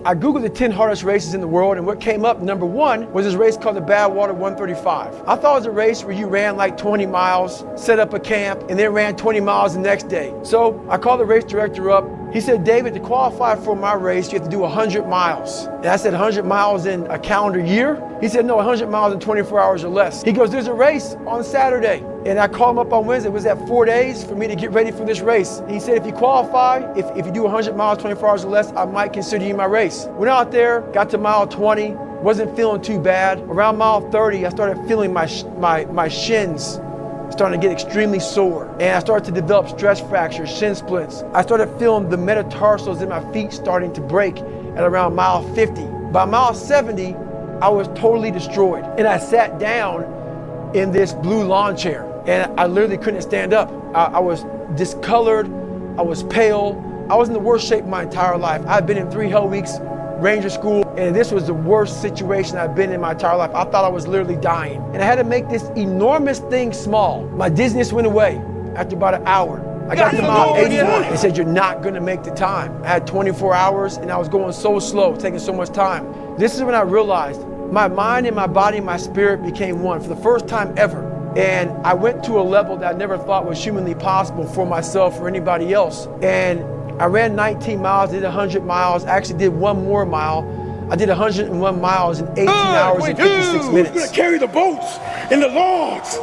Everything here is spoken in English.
So I Googled the 10 hardest races in the world, and what came up, number one, was this race called the Badwater 135. I thought it was a race where you ran like 20 miles, set up a camp, and then ran 20 miles the next day. So I called the race director up. He said, David, to qualify for my race, you have to do 100 miles. And I said, 100 miles in a calendar year? He said, no, 100 miles in 24 hours or less. He goes, there's a race on Saturday. And I called him up on Wednesday. Was that 4 days for me to get ready for this race? He said, if you qualify, if you do 100 miles, 24 hours or less, I might consider you my race. Went out there, got to mile 20, wasn't feeling too bad. Around mile 30, I started feeling my shins starting to get extremely sore. And I started to develop stress fractures, shin splints. I started feeling the metatarsals in my feet starting to break at around mile 50. By mile 70, I was totally destroyed. And I sat down in this blue lawn chair and I literally couldn't stand up. I was discolored, I was pale. I was in the worst shape of my entire life. I'd been in 3 hell weeks, Ranger school, and this was the worst situation I've been in my entire life. I thought I was literally dying. And I had to make this enormous thing small. My dizziness went away after about an hour. I got to mile 81. They said, you're not gonna make the time. I had 24 hours and I was going so slow, taking so much time. This is when I realized my mind and my body and my spirit became one for the first time ever. And I went to a level that I never thought was humanly possible for myself or anybody else. And I ran 19 miles, did 100 miles, actually did one more mile. I did 101 miles in 18 hours and 56 minutes. Who's gonna carry the boats and the logs?